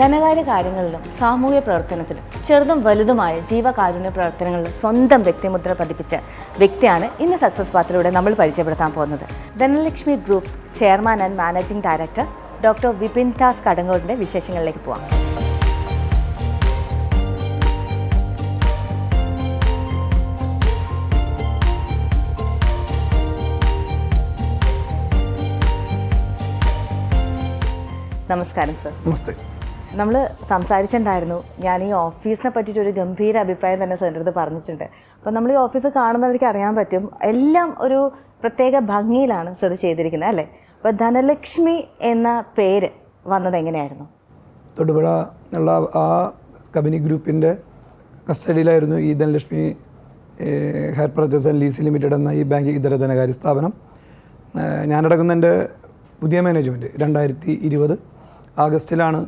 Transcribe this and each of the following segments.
ധനകാര്യ കാര്യങ്ങളിലും സാമൂഹ്യ പ്രവർത്തനത്തിലും ചെറുതും വലുതുമായ ജീവകാരുണ്യ പ്രവർത്തനങ്ങളിലും സ്വന്തം വ്യക്തിമുദ്ര പതിപ്പിച്ച വ്യക്തിയാണ് ഇന്ന് സക്സസ് പാത്തിലൂടെ നമ്മൾ പരിചയപ്പെടുത്താൻ പോകുന്നത്. Dhanalakshmi group chairman and managing director doctor Vipin Das കടങ്ങൂരിൻ്റെ വിശേഷങ്ങളിലേക്ക് പോകാം. നമസ്കാരം സർ. നമസ്തേ. നമ്മൾ സംസാരിച്ചിട്ടുണ്ടായിരുന്നു, ഞാൻ ഈ ഓഫീസിനെ പറ്റിയിട്ടൊരു ഗംഭീര അഭിപ്രായം തന്നെ സാറിൻ്റെ അടുത്ത് പറഞ്ഞിട്ടുണ്ട്. അപ്പോൾ നമ്മൾ ഈ ഓഫീസ് കാണുന്നവർക്ക് അറിയാൻ പറ്റും, എല്ലാം ഒരു പ്രത്യേക ഭംഗിയിലാണ് സർ ചെയ്തിരിക്കുന്നത് അല്ലേ? അപ്പോൾ ധനലക്ഷ്മി എന്ന പേര് വന്നത് എങ്ങനെയായിരുന്നു? തൊടുപുഴ ഉള്ള ആ കമ്പനി ഗ്രൂപ്പിൻ്റെ കസ്റ്റഡിയിലായിരുന്നു ഈ Dhanalakshmi hire purchase and lease limited എന്ന ഈ ബാങ്ക് ഇതര ധനകാര്യ സ്ഥാപനം. ഞാനടങ്ങുന്ന എൻ്റെ പുതിയ മാനേജ്മെൻറ്റ് 2020 ആഗസ്റ്റിലാണ്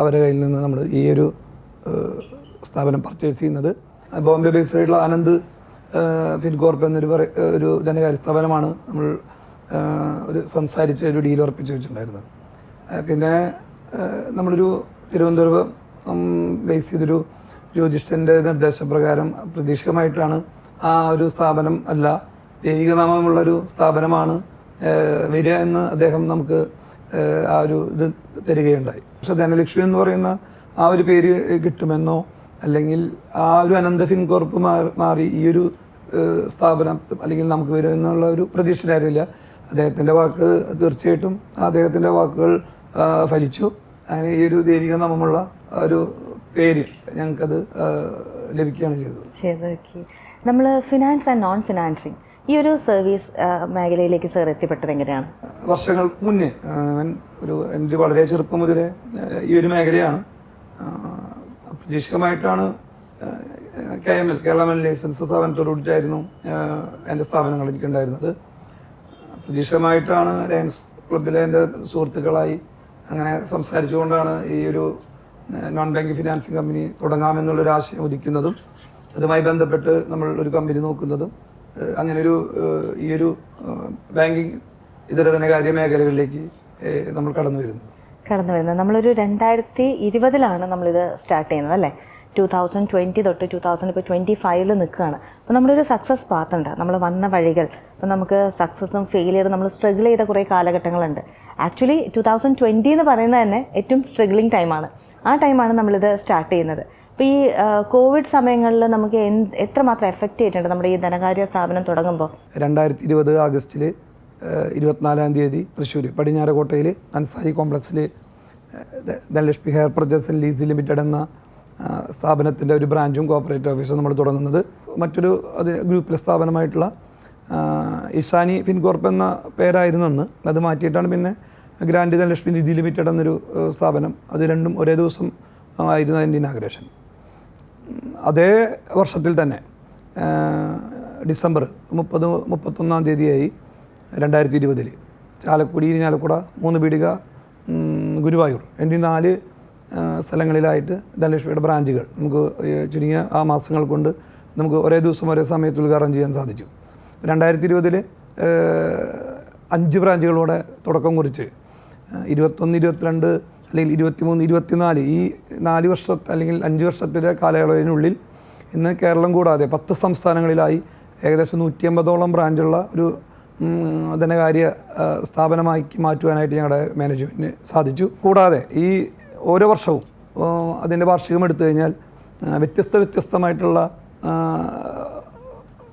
അവരുടെ കയ്യിൽ നിന്ന് നമ്മൾ ഈ ഒരു സ്ഥാപനം പർച്ചേസ് ചെയ്യുന്നത്. ബോംബെ ബേസ്ഡ് ആയിട്ടുള്ള ആനന്ദ് ഫിൻകോർപ്പ് ഒരു ധനകാര്യ സ്ഥാപനമാണ് നമ്മൾ ഒരു സംസാരിച്ച് ഒരു ഡീൽ ഉറപ്പിച്ച് വെച്ചിട്ടുണ്ടായിരുന്നത്. പിന്നെ നമ്മളൊരു തിരുവനന്തപുരം ബേസ് ചെയ്തൊരു ജ്യോതിഷൻ്റെ നിർദ്ദേശപ്രകാരം പ്രതീക്ഷികമായിട്ടാണ് ആ ഒരു സ്ഥാപനം അല്ല, ദൈവികനാമമുള്ളൊരു സ്ഥാപനമാണ് വരിക എന്ന് അദ്ദേഹം നമുക്ക് ആ ഒരു ഇത് തരികയുണ്ടായി. പക്ഷേ ധനലക്ഷ്മി എന്ന് പറയുന്ന ആ ഒരു പേര് കിട്ടുമെന്നോ അല്ലെങ്കിൽ ആ ഒരു അനന്ത ഫിൻകോർപ്പ് മാറി ഈ ഒരു സ്ഥാപനം അല്ലെങ്കിൽ നമുക്ക് വരുമെന്നുള്ള ഒരു പ്രതീക്ഷയായിരുന്നില്ല. അദ്ദേഹത്തിൻ്റെ വാക്ക് തീർച്ചയായിട്ടും അദ്ദേഹത്തിൻ്റെ വാക്കുകൾ ഫലിച്ചു. അങ്ങനെ ഈ ഒരു ദൈവിക നാമമുള്ള ഒരു പേര് ഞങ്ങൾക്കത് ലഭിക്കുകയാണ് ചെയ്തത്. നമ്മൾ ഫിനാൻസ് ആൻഡ് നോൺ ഫിനാൻസിങ് ഈ ഒരു സർവീസ് മേഖലയിലേക്ക് സാർ എത്തിപ്പെട്ടത് എങ്ങനെയാണ്? വർഷങ്ങൾക്ക് മുന്നേ എൻ്റെ വളരെ ചെറുപ്പം മുതലേ ഈ ഒരു മേഖലയാണ്. പ്രതീക്ഷികമായിട്ടാണ് KML കേരള ലൈസൻസ് സ്ഥാപനത്തോടുകൂടിയിട്ടായിരുന്നു എൻ്റെ സ്ഥാപനങ്ങൾ എനിക്കുണ്ടായിരുന്നത്. പ്രതീക്ഷികമായിട്ടാണ് ലയൺസ് ക്ലബിലെ എൻ്റെ സുഹൃത്തുക്കളായി അങ്ങനെ സംസാരിച്ചുകൊണ്ടാണ് ഈ ഒരു നോൺ ബാങ്കിങ് ഫിനാൻസിങ് കമ്പനി തുടങ്ങാമെന്നുള്ളൊരു ആശയം ഉദിക്കുന്നതും അതുമായി ബന്ധപ്പെട്ട് നമ്മൾ ഒരു കമ്പനി നോക്കുന്നതും അങ്ങനൊരു ഈ ഒരു ബാങ്കിങ് ഇതര ധനകാര്യ മേഖലകളിലേക്ക് നമ്മൾ കടന്നു വരുന്നത്. നമ്മളൊരു 2020 നമ്മളിത് സ്റ്റാർട്ട് ചെയ്യുന്നത് അല്ലേ? 2020 തൊട്ട് 2025 നിൽക്കുകയാണ്. അപ്പോൾ നമ്മളൊരു സക്സസ് പാത്തുണ്ട്, നമ്മൾ വന്ന വഴികൾ. അപ്പോൾ നമുക്ക് സക്സസും ഫെയിലിയറും നമ്മൾ സ്ട്രഗിൾ ചെയ്ത കുറേ കാലഘട്ടങ്ങളുണ്ട്. ആക്ച്വലി 2020 എന്ന് പറയുന്നത് തന്നെ ഏറ്റവും സ്ട്രഗിളിങ് ടൈമാണ്. ആ ടൈമാണ് നമ്മളിത് സ്റ്റാർട്ട് ചെയ്യുന്നത്. അപ്പോൾ ഈ കോവിഡ് സമയങ്ങളിൽ നമുക്ക് എത്രമാത്രം എഫക്റ്റ് ചെയ്തിട്ടുണ്ട് നമ്മുടെ ഈ ധനകാര്യ സ്ഥാപനം തുടങ്ങുമ്പോൾ? 2020 ആഗസ്റ്റിൽ 24-ാം തീയതി തൃശ്ശൂർ പടിഞ്ഞാറക്കോട്ടയിൽ അൻസാരി കോംപ്ലക്സിൽ Dhanalakshmi hire purchase and lease limited എന്ന സ്ഥാപനത്തിൻ്റെ ഒരു ബ്രാഞ്ചും കോർപ്പറേറ്റ് ഓഫീസും നമ്മൾ തുടങ്ങുന്നത്. മറ്റൊരു ഗ്രൂപ്പിലെ സ്ഥാപനമായിട്ടുള്ള ഇഷാനി ഫിൻകോർപ്പ് എന്ന പേരായിരുന്നു അന്ന്. അത് മാറ്റിയിട്ടാണ് പിന്നെ ഗ്രാൻഡ് ധനലക്ഷ്മി നിധി ലിമിറ്റഡ് എന്നൊരു സ്ഥാപനം. അത് രണ്ടും ഒരേ ദിവസം ആയിരുന്നു അതിൻ്റെ ഇനാഗ്രേഷൻ. അതേ വർഷത്തിൽ തന്നെ ഡിസംബർ 31-ാം തീയതിയായി 2020 ചാലക്കുടി, ഇരിഞ്ഞാലക്കുട, മൂന്നുപീടിക, ഗുരുവായൂർ എന്നീ 4 സ്ഥലങ്ങളിലായിട്ട് ധനലക്ഷ്മിയുടെ ബ്രാഞ്ചുകൾ നമുക്ക് ചുരുങ്ങിയ ആ മാസങ്ങൾ കൊണ്ട് നമുക്ക് ഒരേ ദിവസം ഒരേ സമയത്ത് ഉദ്ഘാടനം ചെയ്യാൻ സാധിച്ചു. 2020 5 ബ്രാഞ്ചുകളോടെ തുടക്കം കുറിച്ച് 21, 22 അല്ലെങ്കിൽ 23, 24 ഈ 4 വർഷത്തെ അല്ലെങ്കിൽ 5 വർഷത്തിൻ്റെ കാലയളവിനുള്ളിൽ ഇന്ന് കേരളം കൂടാതെ 10 സംസ്ഥാനങ്ങളിലായി ഏകദേശം 150ഓളം ബ്രാഞ്ചുള്ള ഒരു ധനകാര്യ സ്ഥാപനമാക്കി മാറ്റുവാനായിട്ട് ഞങ്ങളുടെ മാനേജ്മെൻറ്റിന് സാധിച്ചു. കൂടാതെ ഈ ഓരോ വർഷവും അതിൻ്റെ വാർഷികം എടുത്തു കഴിഞ്ഞാൽ വ്യത്യസ്തമായിട്ടുള്ള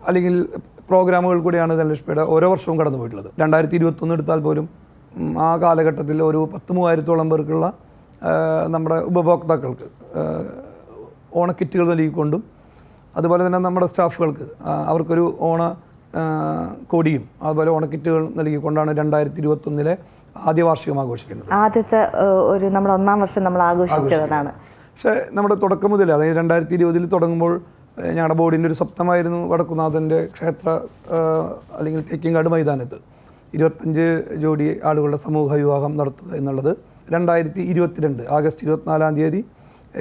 അല്ലെങ്കിൽ പ്രോഗ്രാമുകൾ കൂടിയാണ് ധനലക്ഷ്മിയുടെ ഓരോ വർഷവും കടന്നു പോയിട്ടുള്ളത്. 2021 എടുത്താൽ പോലും ആ കാലഘട്ടത്തിൽ ഒരു 10,000-ഓളം പേർക്കുള്ള നമ്മുടെ ഉപഭോക്താക്കൾക്ക് ഓണക്കിറ്റുകൾ നൽകിക്കൊണ്ടും അതുപോലെ തന്നെ നമ്മുടെ സ്റ്റാഫുകൾക്ക് അവർക്കൊരു ഓണ കൊടിയും അതുപോലെ ഓണക്കിറ്റുകൾ നൽകിക്കൊണ്ടാണ് 2021 ആദ്യ വാർഷികം ആഘോഷിക്കുന്നത്. ആദ്യത്തെ ഒരു നമ്മുടെ 1-ാം വർഷം നമ്മൾ ആഘോഷിച്ചതാണ്. പക്ഷേ നമ്മുടെ തുടക്കം മുതൽ, അതായത് 2020 തുടങ്ങുമ്പോൾ ഞങ്ങളുടെ ബോർഡിൻ്റെ ഒരു സ്വപ്നമായിരുന്നു വടക്കുന്നാഥൻ്റെ ക്ഷേത്ര അല്ലെങ്കിൽ തേക്കിങ്കാട് മൈതാനത്ത് 25 ജോഡി ആളുകളുടെ സമൂഹ വിവാഹം നടത്തുക എന്നുള്ളത്. 2022 ആഗസ്റ്റ് 24-ാം തീയതി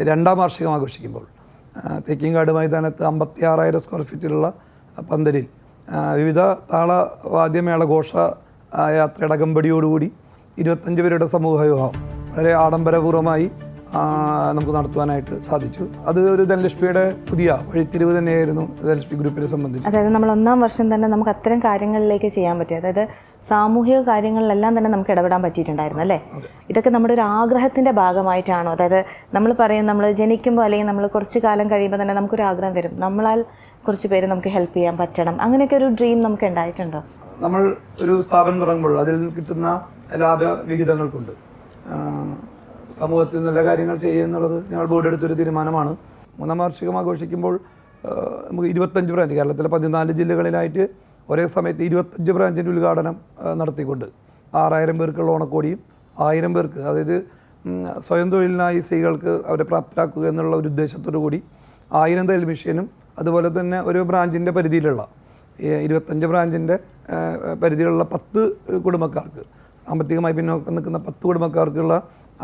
2-ാം വാർഷികം ആഘോഷിക്കുമ്പോൾ തേക്കിങ്കാട് മൈതാനത്ത് 56,000 സ്ക്വയർ ഫീറ്റിലുള്ള പന്തലിൽ വിവിധ താളവാദ്യമേള ഘോഷ യാത്രയുടെ അകമ്പടിയോടുകൂടി 25 പേരുടെ സമൂഹ വിവാഹം വളരെ ആഡംബരപൂർവ്വമായി നമുക്ക് നടത്തുവാനായിട്ട് സാധിച്ചു. അത് ഒരു ധനലക്ഷ്മിയുടെ പുതിയ വഴിത്തിരിവ് തന്നെയായിരുന്നു ധനലക്ഷ്മി ഗ്രൂപ്പിനെ സംബന്ധിച്ച്. അതായത് നമ്മൾ 1-ാം വർഷം തന്നെ നമുക്ക് അത്തരം കാര്യങ്ങളിലേക്ക് ചെയ്യാൻ പറ്റി. അതായത് സാമൂഹിക കാര്യങ്ങളിലെല്ലാം തന്നെ നമുക്ക് ഇടപെടാൻ പറ്റിയിട്ടുണ്ടായിരുന്നു അല്ലേ? ഇതൊക്കെ നമ്മുടെ ഒരു ആഗ്രഹത്തിൻ്റെ ഭാഗമായിട്ടാണോ? അതായത് നമ്മൾ പറയും നമ്മൾ ജനിക്കുമ്പോൾ അല്ലെങ്കിൽ നമ്മൾ കുറച്ച് കാലം കഴിയുമ്പോൾ തന്നെ നമുക്കൊരു ആഗ്രഹം വരും, നമ്മളാൽ കുറച്ച് പേര് നമുക്ക് ഹെൽപ്പ് ചെയ്യാൻ പറ്റണം, അങ്ങനെയൊക്കെ ഒരു ഡ്രീം നമുക്ക് ഉണ്ടായിട്ടുണ്ടോ? നമ്മൾ ഒരു സ്ഥാപനം തുടങ്ങുമ്പോൾ അതിൽ കിട്ടുന്ന ലാഭവിഹിതങ്ങൾ കൊണ്ട് സമൂഹത്തിൽ നല്ല കാര്യങ്ങൾ ചെയ്യുക എന്നുള്ളത് ഞങ്ങൾ ബോർഡ് എടുത്തൊരു തീരുമാനമാണ്. 3-ാം വാർഷികം ആഘോഷിക്കുമ്പോൾ നമുക്ക് 25 ബ്രാഞ്ച്, കേരളത്തിലെ 14 ജില്ലകളിലായിട്ട് ഒരേ സമയത്ത് 25 ബ്രാഞ്ചിൻ്റെ ഉദ്ഘാടനം നടത്തിക്കൊണ്ട് 6000 പേർക്കുള്ള ഓണക്കോടിയും 1000 പേർക്ക്, അതായത് സ്വയം തൊഴിലിനായി സ്ത്രീകൾക്ക് അവരെ പ്രാപ്തരാക്കുക എന്നുള്ള ഒരു ഉദ്ദേശത്തോടു കൂടി 1000 തയ്യൽ മെഷീനും അതുപോലെ തന്നെ ഒരു ബ്രാഞ്ചിൻ്റെ പരിധിയിലുള്ള 25 ബ്രാഞ്ചിൻ്റെ പരിധിയിലുള്ള 10 കുടുംബക്കാർക്ക്, സാമ്പത്തികമായി പിന്നോക്കം നിൽക്കുന്ന 10 കുടുംബക്കാർക്കുള്ള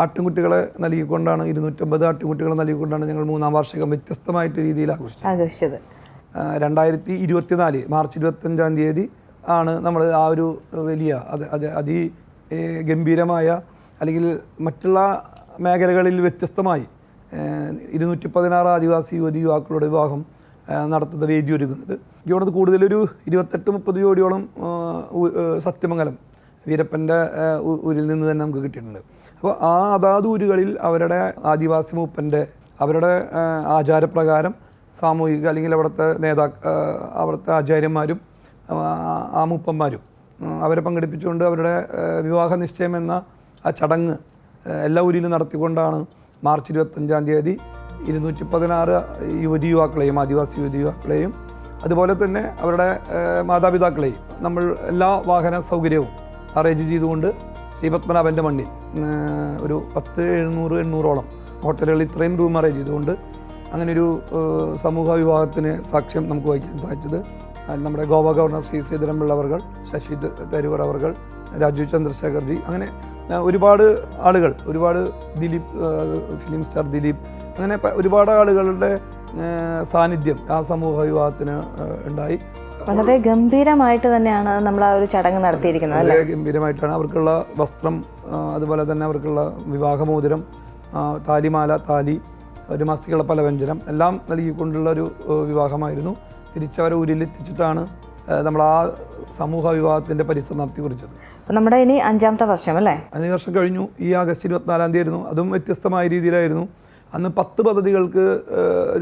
ആട്ടിൻകുട്ടികളെ നൽകിക്കൊണ്ടാണ് 250 ആട്ടിൻകുട്ടികളെ നൽകിക്കൊണ്ടാണ് ഞങ്ങൾ 3-ാം വാർഷികം വ്യത്യസ്തമായിട്ട് രീതിയിൽ ആഘോഷിച്ചത്. 2024 മാർച്ച് 25-ാം തീയതി ആണ് നമ്മൾ ആ ഒരു വലിയ ഗംഭീരമായ അല്ലെങ്കിൽ മറ്റുള്ള മേഖലകളിൽ വ്യത്യസ്തമായി 216 ആദിവാസി യുവാക്കളുടെ വിവാഹം നടത്തുന്ന വേദി ഒരുങ്ങുന്നത്. ഇവിടെ കൂടുതലൊരു 28-30 ജോഡിയോളം സത്യമംഗലം വീരപ്പൻ്റെ ഊരിൽ നിന്ന് തന്നെ നമുക്ക് കിട്ടിയിട്ടുണ്ട്. അപ്പോൾ അതാത് ഊരുകളിൽ അവരുടെ ആദിവാസി മൂപ്പൻ്റെ അവരുടെ ആചാരപ്രകാരം സാമൂഹിക അല്ലെങ്കിൽ അവിടുത്തെ അവിടുത്തെ ആചാര്യന്മാരും ആ മൂപ്പന്മാരും അവരെ പങ്കെടുപ്പിച്ചുകൊണ്ട് അവരുടെ വിവാഹ നിശ്ചയം എന്ന ആ ചടങ്ങ് എല്ലാ ഊരിലും നടത്തിക്കൊണ്ടാണ് മാർച്ച് 25-ാം തീയതി 216 യുവാക്കളെയും ആദിവാസി യുവാക്കളെയും അതുപോലെ തന്നെ അവരുടെ മാതാപിതാക്കളെയും നമ്മൾ എല്ലാ വാഹന സൗകര്യവും അറേഞ്ച് ചെയ്തുകൊണ്ട് ശ്രീപത്മനാഭൻ്റെ മണ്ണിൽ ഒരു 700-800ഓളം ഹോട്ടലുകളിൽ ഇത്രയും റൂം അറേഞ്ച് ചെയ്തുകൊണ്ട് അങ്ങനെയൊരു സമൂഹ വിവാഹത്തിന് സാക്ഷ്യം നമുക്ക് വഹിക്കാൻ സാധിച്ചത് നമ്മുടെ ഗോവ ഗവർണർ ശ്രീ ശ്രീധരൻപിള്ള അവർ, ശശി തരൂർ അവർ, രാജീവ് ചന്ദ്രശേഖർജി, അങ്ങനെ ഒരുപാട് ആളുകൾ, ഒരുപാട് ദിലീപ്, ഫിലിം സ്റ്റാർ ദിലീപ്, അങ്ങനെ ഒരുപാട് ആളുകളുടെ സാന്നിധ്യം ആ സമൂഹ വിവാഹത്തിന് ഉണ്ടായി. വളരെ ഗംഭീരമായിട്ട് തന്നെയാണ് നമ്മൾ ആ ഒരു ചടങ്ങ് നടത്തിയിരിക്കുന്നത്. വളരെ ഗംഭീരമായിട്ടാണ്. അവർക്കുള്ള വസ്ത്രം, അതുപോലെ തന്നെ അവർക്കുള്ള വിവാഹമോതിരം, താലിമാല, താലി, ഒരു മാസികളുടെ പലവ്യഞ്ജനം എല്ലാം നൽകിക്കൊണ്ടുള്ള ഒരു വിവാഹമായിരുന്നു. തിരിച്ചവരെ ഊരിലെത്തിച്ചിട്ടാണ് നമ്മൾ ആ സമൂഹ വിവാഹത്തിൻ്റെ പരിസമാപ്തി കുറിച്ചത്. അപ്പോൾ നമ്മുടെ ഇനി 5-ാമത്തെ വർഷം അല്ലേ? 5 വർഷം കഴിഞ്ഞു. ഈ ആഗസ്റ്റ് 24-ാം തീയതി ആയിരുന്നു. അതും വ്യത്യസ്തമായ രീതിയിലായിരുന്നു. അന്ന് 10 പദ്ധതികൾക്ക്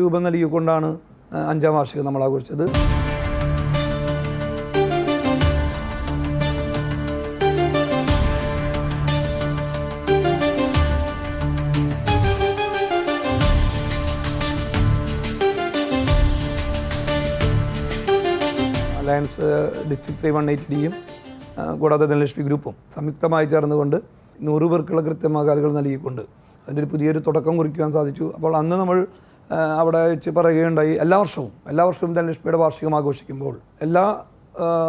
രൂപം നൽകിക്കൊണ്ടാണ് 5-ാം വാർഷികം നമ്മൾ ആഘോഷിച്ചത്. അലയൻസ് ഡിസ്ട്രിക്ട് 318ഡിയും കൂടാതെ ധനലക്ഷ്മി ഗ്രൂപ്പും സംയുക്തമായി ചേർന്നുകൊണ്ട് 100 പേർക്കുള്ള കൃത്യമാകാലുകൾ നൽകിക്കൊണ്ട് അതിൻ്റെ ഒരു പുതിയൊരു തുടക്കം കുറിക്കുവാൻ സാധിച്ചു. അപ്പോൾ അന്ന് നമ്മൾ അവിടെ വെച്ച് പറയുകയുണ്ടായി, എല്ലാ വർഷവും ധനലക്ഷ്മിയുടെ വാർഷികം ആഘോഷിക്കുമ്പോൾ എല്ലാ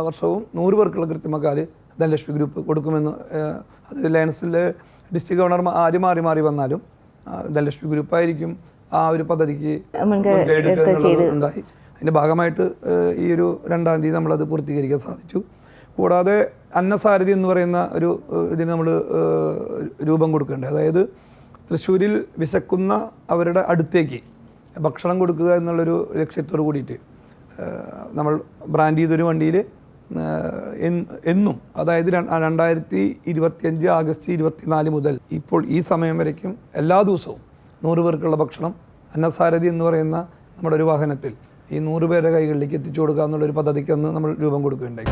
വർഷവും 100 പേർക്കുള്ള കൃത്യമാകാല് ധനലക്ഷ്മി ഗ്രൂപ്പ് കൊടുക്കുമെന്ന്. അത് ലയൻസിലെ ഡിസ്ട്രിക്ട് ഗവർണർ ആര് മാറി വന്നാലും ധനലക്ഷ്മി ഗ്രൂപ്പായിരിക്കും ആ ഒരു പദ്ധതിക്ക് ഉണ്ടായി. അതിൻ്റെ ഭാഗമായിട്ട് ഈ ഒരു 2-ാം തീയതി നമ്മളത് പൂർത്തീകരിക്കാൻ സാധിച്ചു. കൂടാതെ അന്നസാരഥി എന്ന് പറയുന്ന ഒരു ഇതിന് നമ്മൾ രൂപം കൊടുക്കേണ്ടത്, അതായത് തൃശ്ശൂരിൽ വിശക്കുന്ന അവരുടെ അടുത്തേക്ക് ഭക്ഷണം കൊടുക്കുക എന്നുള്ളൊരു ലക്ഷ്യത്തോട് കൂടിയിട്ട് നമ്മൾ ബ്രാൻഡ് ചെയ്തൊരു വണ്ടിയിൽ എന്നും, അതായത് 2025 ആഗസ്റ്റ് 24 മുതൽ ഇപ്പോൾ ഈ സമയം വരയ്ക്കും എല്ലാ ദിവസവും 100 പേർക്കുള്ള ഭക്ഷണം അന്നസാരഥി എന്ന് പറയുന്ന നമ്മുടെ ഒരു വാഹനത്തിൽ ഈ 100 പേരുടെ കൈകളിലേക്ക് എത്തിച്ചു കൊടുക്കുക എന്നുള്ളൊരു പദ്ധതിക്ക് അന്ന് നമ്മൾ രൂപം കൊടുക്കുകയുണ്ടായി.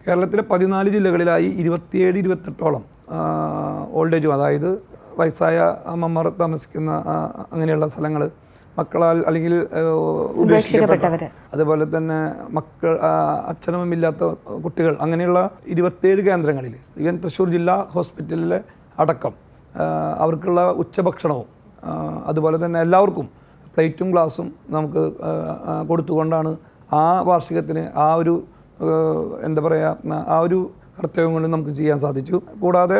കേരളത്തിലെ 14 ജില്ലകളിലായി 27-28ഓളം ഓൾഡ് ഏജ്, അതായത് വയസ്സായ അമ്മമാർ താമസിക്കുന്ന അങ്ങനെയുള്ള സ്ഥലങ്ങൾ, മക്കളാൽ അല്ലെങ്കിൽ ഉപേക്ഷിക്കപ്പെട്ടവർ, അതുപോലെ തന്നെ അച്ഛനമ്മയില്ലാത്ത കുട്ടികൾ, അങ്ങനെയുള്ള 27 കേന്ദ്രങ്ങളിൽ, ഈവൻ തൃശ്ശൂർ ജില്ലാ ഹോസ്പിറ്റലിലെ അടക്കം അവർക്കുള്ള ഉച്ചഭക്ഷണവും അതുപോലെ തന്നെ എല്ലാവർക്കും പ്ലേറ്റും ഗ്ലാസും നമുക്ക് കൊടുത്തുകൊണ്ടാണ് ആ വാർഷികത്തിന് ആ ഒരു എന്താ പറയുക ആ ഒരു കർത്തവ്യം കൊണ്ട് നമുക്ക് ചെയ്യാൻ സാധിച്ചു. കൂടാതെ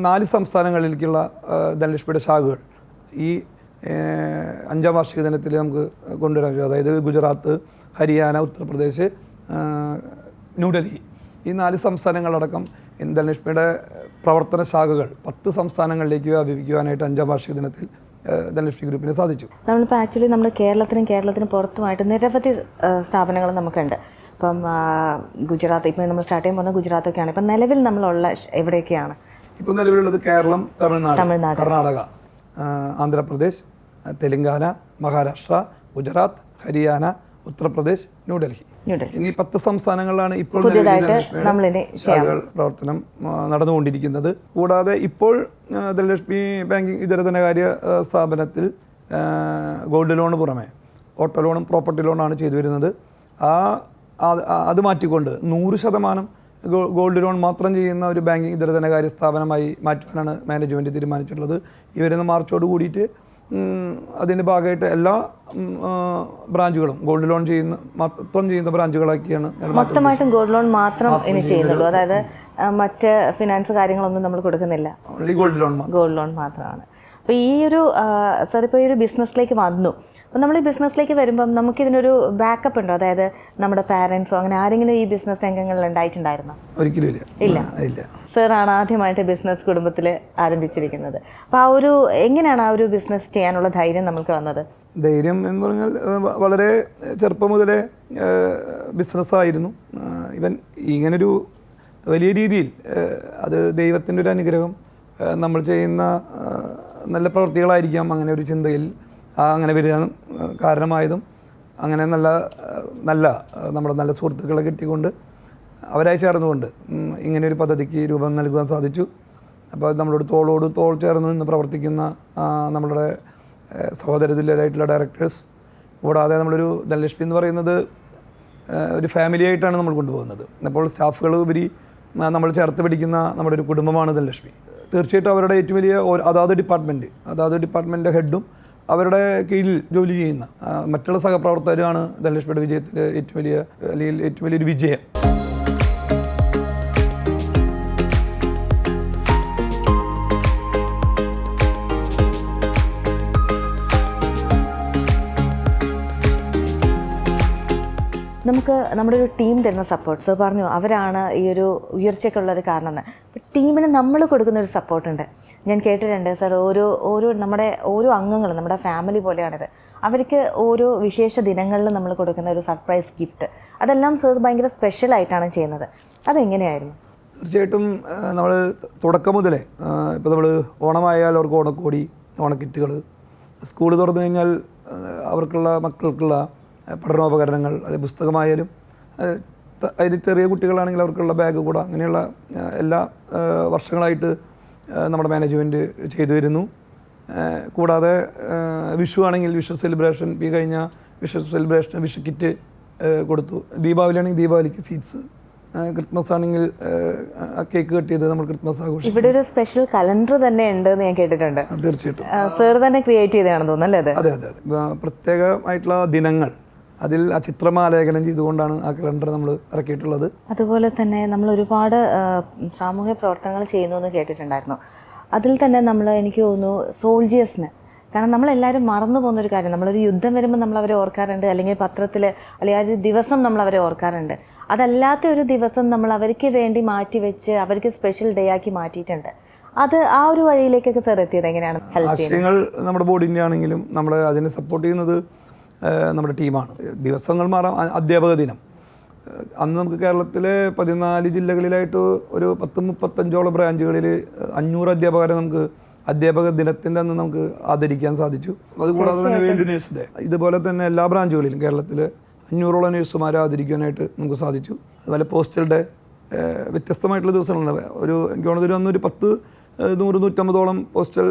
4 സംസ്ഥാനങ്ങളിലേക്കുള്ള ധനലക്ഷ്മിയുടെ ശാഖകൾ ഈ 5ാം വാർഷിക ദിനത്തിൽ നമുക്ക് കൊണ്ടുവരാൻ പറ്റും. അതായത് ഗുജറാത്ത്, ഹരിയാന, ഉത്തർപ്രദേശ്, ന്യൂഡൽഹി ഈ 4 സംസ്ഥാനങ്ങളടക്കം ധനലക്ഷ്മിയുടെ പ്രവർത്തന ശാഖകൾ 10 സംസ്ഥാനങ്ങളിലേക്ക് വ്യാപിപ്പിക്കുവാനായിട്ട് 5ാം വാർഷിക ദിനത്തിൽ ധനലക്ഷ്മി ഗ്രൂപ്പിന് സാധിച്ചു. നമ്മളിപ്പോൾ ആക്ച്വലി നമ്മൾ കേരളത്തിന് പുറത്തുമായിട്ട് നിരവധി സ്ഥാപനങ്ങൾ നമുക്കുണ്ട്. ഇപ്പം ഗുജറാത്ത്, ഇപ്പം നമ്മൾ സ്റ്റാർട്ട് ചെയ്യാൻ പോകുന്ന ഗുജറാത്തൊക്കെയാണ്. ഇപ്പം നിലവിൽ നമ്മളുള്ള എവിടെയൊക്കെയാണ്? ഇപ്പോൾ നിലവിലുള്ളത് കേരളം, തമിഴ്നാട്, കർണാടക, ആന്ധ്രാപ്രദേശ്, തെലങ്കാന, മഹാരാഷ്ട്ര, ഗുജറാത്ത്, ഹരിയാന, ഉത്തർപ്രദേശ്, ന്യൂഡൽഹി എന്നീ 10 സംസ്ഥാനങ്ങളിലാണ് ഇപ്പോൾ ശാഖകൾ പ്രവർത്തനം നടന്നുകൊണ്ടിരിക്കുന്നത്. കൂടാതെ ഇപ്പോൾ ധനലക്ഷ്മി ബാങ്കിങ് ഇതര ധനകാര്യ സ്ഥാപനത്തിൽ ഗോൾഡ് ലോണ് പുറമെ ഓട്ടോ ലോണും പ്രോപ്പർട്ടി ലോണാണ് ചെയ്തു വരുന്നത്. അത് മാറ്റിക്കൊണ്ട് 100% ഗോൾഡ് ലോൺ മാത്രം ചെയ്യുന്ന ഒരു ബാങ്കിങ് ഇതര ധനകാര്യ സ്ഥാപനമായി മാറ്റുവാനാണ് മാനേജ്മെൻറ്റ് തീരുമാനിച്ചിട്ടുള്ളത്. ഈ വരുന്ന മാർച്ചോട് കൂടിയിട്ട് അതിൻ്റെ ഭാഗമായിട്ട് എല്ലാ ബ്രാഞ്ചുകളും ഗോൾഡ് ലോൺ ചെയ്യുന്ന ബ്രാഞ്ചുകളാക്കിയാണ് മൊത്തമായിട്ടും ഗോൾഡ് ലോൺ മാത്രം ഇനി ചെയ്യുന്നുള്ളൂ. അതായത് മറ്റ് ഫിനാൻസ് കാര്യങ്ങളൊന്നും നമ്മൾ കൊടുക്കുന്നില്ല, ഗോൾഡ് ലോൺ മാത്രമാണ്. അപ്പോൾ ഈ ഒരു സാർ ഇപ്പോൾ ഈ ഒരു ബിസിനസ്സിലേക്ക് വന്നു. അപ്പോൾ നമ്മൾ ഈ ബിസിനസ്സിലേക്ക് വരുമ്പം നമുക്കിതിനൊരു ബാക്കപ്പ് ഉണ്ടോ? അതായത് നമ്മുടെ പാരൻസോ അങ്ങനെ ആരെങ്കിലും ഈ ബിസിനസ് രംഗങ്ങളിൽ ഉണ്ടായിട്ടുണ്ടായിരുന്നോ? ഒരിക്കലും ഇല്ല. സാറാണ് ആദ്യമായിട്ട് ബിസിനസ് കുടുംബത്തിൽ ആരംഭിച്ചിരിക്കുന്നത്. അപ്പോൾ എങ്ങനെയാണ് ആ ഒരു ബിസിനസ് ചെയ്യാനുള്ള ധൈര്യം നമുക്ക് വന്നത്? ധൈര്യം എന്ന് പറഞ്ഞാൽ വളരെ ചെറുപ്പം മുതലേ ബിസിനസ്സായിരുന്നു. ഇവൻ ഇങ്ങനൊരു വലിയ രീതിയിൽ അത് ദൈവത്തിൻ്റെ ഒരു അനുഗ്രഹം, നമ്മൾ ചെയ്യുന്ന നല്ല പ്രവൃത്തികളായിരിക്കാം അങ്ങനെ ഒരു ചിന്തയിൽ അങ്ങനെ വരാൻ കാരണമായതും. അങ്ങനെ നല്ല നമ്മുടെ നല്ല സുഹൃത്തുക്കളെ കിട്ടിക്കൊണ്ട് അവരായി ചേർന്നുകൊണ്ട് ഇങ്ങനെയൊരു പദ്ധതിക്ക് രൂപം നൽകുവാൻ സാധിച്ചു. അപ്പോൾ നമ്മളോട് തോൾ ചേർന്ന് നിന്ന് പ്രവർത്തിക്കുന്ന നമ്മളുടെ സഹോദരതുല്യരായിട്ടുള്ള ഡയറക്ടേഴ്സ്, കൂടാതെ നമ്മളൊരു ധനലക്ഷ്മി എന്ന് പറയുന്നത് ഒരു ഫാമിലി ആയിട്ടാണ് നമ്മൾ കൊണ്ടുപോകുന്നത്. അപ്പോൾ സ്റ്റാഫുകൾ ഉപരി നമ്മൾ ചേർത്ത് പിടിക്കുന്ന നമ്മുടെ ഒരു കുടുംബമാണ് ധനലക്ഷ്മി. തീർച്ചയായിട്ടും അവരുടെ ഏറ്റവും വലിയ അതാത് ഡിപ്പാർട്ട്മെൻറ്റ് ഹെഡും അവരുടെ കീഴിൽ ജോലി ചെയ്യുന്ന മറ്റുള്ള സഹപ്രവർത്തകരുമാണ് ധനലക്ഷ്മിയുടെ വിജയത്തിൻ്റെ ഏറ്റവും വലിയൊരു വിജയം. നമുക്ക് നമ്മുടെ ഒരു ടീം തരുന്ന സപ്പോർട്ട്, സർ പറഞ്ഞു അവരാണ് ഈ ഒരു ഉയർച്ചയ്ക്കുള്ളൊരു കാരണം എന്ന്. ടീമിന് നമ്മൾ കൊടുക്കുന്ന ഒരു സപ്പോർട്ടുണ്ട്. ഞാൻ കേട്ടിട്ടുണ്ട് സാർ, നമ്മുടെ ഓരോ അംഗങ്ങളും നമ്മുടെ ഫാമിലി പോലെയാണിത്. അവർക്ക് ഓരോ വിശേഷ ദിനങ്ങളിൽ നമ്മൾ കൊടുക്കുന്ന ഒരു സർപ്രൈസ് ഗിഫ്റ്റ്, അതെല്ലാം സർ ഭയങ്കര സ്പെഷ്യലായിട്ടാണ് ചെയ്യുന്നത്. അതെങ്ങനെയായിരുന്നു? തീർച്ചയായിട്ടും നമ്മൾ തുടക്കം മുതലേ ഇപ്പോൾ നമ്മൾ ഓണമായാൽ അവർക്ക് ഓണക്കോടി, ഓണക്കിറ്റുകൾ, സ്കൂൾ തുറന്നു കഴിഞ്ഞാൽ അവർക്കുള്ള മക്കൾക്കുള്ള പഠനോപകരണങ്ങൾ, അത് പുസ്തകമായാലും അതിന് ചെറിയ കുട്ടികളാണെങ്കിൽ അവർക്കുള്ള ബാഗ് കൂടെ, അങ്ങനെയുള്ള എല്ലാ വർഷങ്ങളായിട്ട് നമ്മുടെ മാനേജ്മെൻറ്റ് ചെയ്തു വരുന്നു. കൂടാതെ വിഷു ആണെങ്കിൽ വിഷു സെലിബ്രേഷൻ, ഈ കഴിഞ്ഞ വിഷു സെലിബ്രേഷൻ വിഷു കിറ്റ് കൊടുത്തു. ദീപാവലി ആണെങ്കിൽ ദീപാവലിക്ക് സ്വീറ്റ്സ്, ക്രിസ്മസ് ആണെങ്കിൽ കേക്ക് കട്ട് ചെയ്ത് നമ്മൾ ക്രിസ്മസ് ആഘോഷിക്കും. ഇവിടെ ഒരു സ്പെഷ്യൽ കലണ്ടർ തന്നെ ഉണ്ട് എന്ന് ഞാൻ കേട്ടിട്ടുണ്ട്. തീർച്ചയായിട്ടും സാർ തന്നെ ക്രിയേറ്റ് ചെയ്തതാണെന്ന് തോന്നുന്നല്ലേ? അതെ. പ്രത്യേകമായിട്ടുള്ള ദിനങ്ങൾ അതിൽ ആ ചിത്രമാലേഖനം ചെയ്തുകൊണ്ടാണ് ആ കലണ്ടർ നമ്മൾ ഇറക്കിയിട്ടുള്ളത്. അതുപോലെ തന്നെ നമ്മൾ ഒരുപാട് സാമൂഹ്യ പ്രവർത്തനങ്ങൾ ചെയ്യുന്നു എന്ന് കേട്ടിട്ടുണ്ടായിരുന്നു. അതിൽ തന്നെ എനിക്ക് തോന്നുന്നു സോൾജിയേഴ്സിന്, കാരണം നമ്മളെല്ലാവരും മറന്നു പോകുന്നൊരു കാര്യം, നമ്മളൊരു യുദ്ധം വരുമ്പോൾ നമ്മളവരെ ഓർക്കാറുണ്ട്, അല്ലെങ്കിൽ പത്രത്തിൽ അല്ലെങ്കിൽ ആ ഒരു ദിവസം നമ്മളവരെ ഓർക്കാറുണ്ട്. അതല്ലാത്ത ഒരു ദിവസം നമ്മൾ അവർക്ക് വേണ്ടി മാറ്റി വെച്ച് അവർക്ക് സ്പെഷ്യൽ ഡേ ആക്കി മാറ്റിയിട്ടുണ്ട്. ആ ഒരു വഴിയിലേക്കൊക്കെ സാർ എത്തിയത് എങ്ങനെയാണ്? ആശയങ്ങൾ നമ്മുടെ ബോർഡിൻ്റെ ആണെങ്കിലും നമ്മൾ അതിനെ സപ്പോർട്ട് ചെയ്യുന്നത് നമ്മുടെ ടീമാണ്. ദിവസങ്ങൾ മാറാം. അധ്യാപക ദിനം അന്ന് നമുക്ക് കേരളത്തിലെ 14 ജില്ലകളിലായിട്ട് ഒരു 10-35ഓളം ബ്രാഞ്ചുകളിൽ 500 അധ്യാപകരെ നമുക്ക് അധ്യാപക ദിനത്തിൻ്റെ അന്ന് നമുക്ക് ആദരിക്കാൻ സാധിച്ചു. അതുകൂടാതെ തന്നെ വേൾഡ് നേഴ്സ് ഡേ, ഇതുപോലെ തന്നെ എല്ലാ ബ്രാഞ്ചുകളിലും കേരളത്തിൽ 500ഓളം നേഴ്സുമാരെ ആദരിക്കാനായിട്ട് നമുക്ക് സാധിച്ചു. അതുപോലെ പോസ്റ്റൽ ഡേ, വ്യത്യസ്തമായിട്ടുള്ള ദിവസങ്ങളുണ്ട്. എനിക്ക് തോന്നുന്നത് അന്നൊരു 100-150ഓളം പോസ്റ്റൽ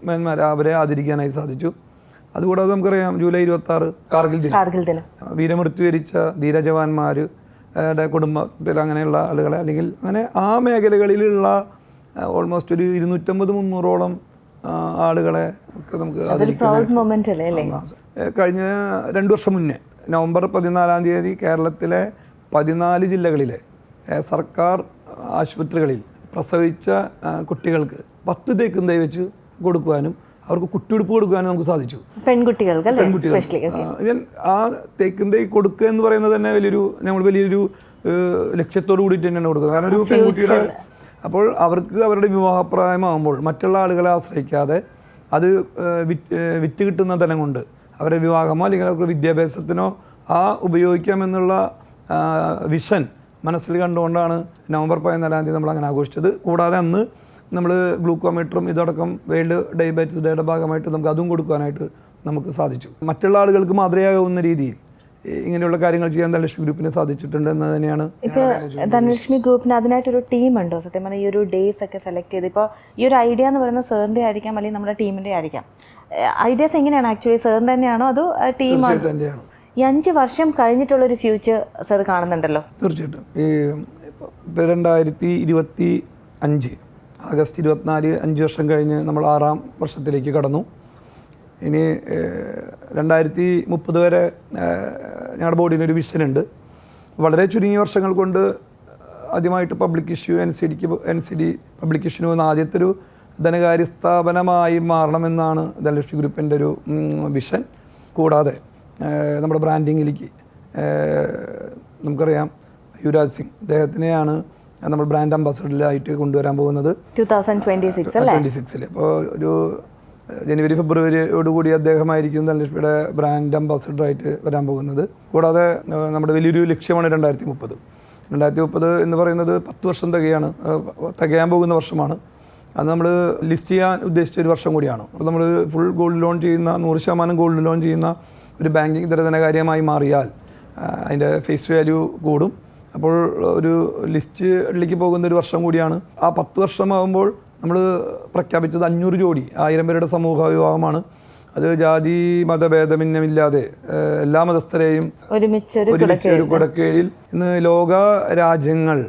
മാൻമാരെ അവരെ ആദരിക്കാനായി സാധിച്ചു. അതുകൂടാതെ നമുക്കറിയാം ജൂലൈ 26 കാർഗിൽ ദിനം, വീരമൃത്യു വരിച്ച ധീരജവാന്മാരുടെ കുടുംബത്തിൽ അങ്ങനെയുള്ള ആളുകളെ, അല്ലെങ്കിൽ അങ്ങനെ ആ മേഖലകളിലുള്ള ഓൾമോസ്റ്റ് ഒരു 250-300ഓളം ആളുകളെ ഒക്കെ നമുക്ക് കഴിഞ്ഞ 2 വർഷം മുന്നേ നവംബർ 14-ാം തീയതി കേരളത്തിലെ 14 ജില്ലകളിലെ സർക്കാർ ആശുപത്രികളിൽ പ്രസവിച്ച കുട്ടികൾക്ക് 10 തേക്കും തൈ വെച്ച് കൊടുക്കുവാനും അവർക്ക് കുട്ടിയുടുപ്പ് കൊടുക്കാനും നമുക്ക് സാധിച്ചു. പെൺകുട്ടികൾക്ക് ഞാൻ ആ തേക്കും തൈ കൊടുക്കുക എന്ന് പറയുന്നത് തന്നെ വലിയൊരു ലക്ഷ്യത്തോട് കൂടിയിട്ട് തന്നെയാണ് കൊടുക്കുന്നത്. കാരണം ഒരു പെൺകുട്ടിയുടെ അപ്പോൾ അവർക്ക് അവരുടെ വിവാഹപ്രായമാകുമ്പോൾ മറ്റുള്ള ആളുകളെ ആശ്രയിക്കാതെ അത് വിറ്റ് കിട്ടുന്ന ധനം കൊണ്ട് അവരുടെ വിവാഹമോ അല്ലെങ്കിൽ അവർക്ക് വിദ്യാഭ്യാസത്തിനോ ഉപയോഗിക്കാമെന്നുള്ള വിഷൻ മനസ്സിൽ കണ്ടുകൊണ്ടാണ് നവംബർ 14 നമ്മൾ അങ്ങനെ ആഘോഷിച്ചത്. കൂടാതെ അന്ന് നമ്മൾ ഗ്ലൂക്കോമീറ്ററും ഇതടക്കം വേൾഡ് ഡയബറ്റീസ് ഡേയുടെ ഭാഗമായിട്ട് നമുക്ക് അതും കൊടുക്കാനായിട്ട് നമുക്ക് സാധിച്ചു. മറ്റുള്ള ആളുകൾക്ക് മാതൃകയാകുന്ന രീതിയിൽ ഇങ്ങനെയുള്ള കാര്യങ്ങൾ ചെയ്യാൻ ധനലക്ഷ്മി ഗ്രൂപ്പിന് സാധിച്ചിട്ടുണ്ട് എന്ന് തന്നെയാണ്. ഇപ്പോൾ ധനലക്ഷ്മി ഗ്രൂപ്പിന് അതിനായിട്ടൊരു ടീം ഉണ്ടോ? സത്യം പറഞ്ഞാൽ ഈ ഒരു ഡേയ്സ് ഒക്കെ സെലക്ട് ചെയ്ത് ഇപ്പോൾ ഈ ഒരു ഐഡിയ എന്ന് പറയുന്നത് സാറിൻ്റെ ആയിരിക്കാം അല്ലെങ്കിൽ നമ്മുടെ ടീമിൻ്റെ ആയിരിക്കാം. ഐഡിയാസ് എങ്ങനെയാണ് ആക്ച്വലി സാറിൻ്റെ തന്നെയാണോ അതോ ടീമാണ്? തന്നെയാണ്. ഈ 5 വർഷം കഴിഞ്ഞിട്ടുള്ളൊരു ഫ്യൂച്ചർ സാർ കാണുന്നുണ്ടല്ലോ? തീർച്ചയായിട്ടും. ഈ 2025 ആഗസ്റ്റ് 24 5 വർഷം കഴിഞ്ഞ് നമ്മൾ 6ാം വർഷത്തിലേക്ക് കടന്നു. ഇനി 2030 വരെ ഞങ്ങളുടെ ബോർഡിനൊരു വിഷനുണ്ട്. വളരെ ചുരുങ്ങിയ വർഷങ്ങൾ കൊണ്ട് ആദ്യമായിട്ട് public issue NCD public issue എന്ന ആദ്യത്തെ ഒരു ധനകാര്യ സ്ഥാപനമായി മാറണമെന്നാണ് ധനലക്ഷ്മി ഗ്രൂപ്പിൻ്റെ ഒരു വിഷൻ. കൂടാതെ നമ്മുടെ ബ്രാൻഡിങ്ങിലേക്ക് നമുക്കറിയാം യുവരാജ് സിംഗ് അദ്ദേഹത്തിനെയാണ് നമ്മൾ ബ്രാൻഡ് അംബാസഡറിലായിട്ട് കൊണ്ടുവരാൻ പോകുന്നത് 2026. അപ്പോൾ ഒരു ജനുവരി ഫെബ്രുവരിയോടുകൂടി അദ്ദേഹമായിരിക്കും ധനലക്ഷ്മിയുടെ ബ്രാൻഡ് അംബാസഡറായിട്ട് വരാൻ പോകുന്നത്. കൂടാതെ നമ്മുടെ വലിയൊരു ലക്ഷ്യമാണ് 2030 എന്ന് പറയുന്നത് 10 വർഷം തികയാൻ പോകുന്ന വർഷമാണ്. അത് നമ്മൾ ലിസ്റ്റ് ചെയ്യാൻ ഉദ്ദേശിച്ച ഒരു വർഷം കൂടിയാണ്. അപ്പോൾ നമ്മൾ ഫുൾ ഗോൾഡ് ലോൺ ചെയ്യുന്ന 100% ഗോൾഡ് ലോൺ ചെയ്യുന്ന ഒരു ബാങ്കിങ് ധനകാര്യമായി മാറിയാൽ അതിൻ്റെ ഫേസ് വാല്യൂ കൂടും. അപ്പോൾ ഒരു ലിസ്റ്റിലേക്ക് പോകുന്ന ഒരു വർഷം കൂടിയാണ്. ആ 10 വർഷമാകുമ്പോൾ നമ്മൾ പ്രഖ്യാപിച്ചത് 500 ജോഡി 1000 പേരുടെ സമൂഹ വിവാഹമാണ്. അത് ജാതി മതഭേദമിന്നമില്ലാതെ എല്ലാ മതസ്ഥരെയും ഒരുമിച്ചൊരു കുടക്കീഴിൽ ഇന്ന് ലോക രാജ്യങ്ങൾ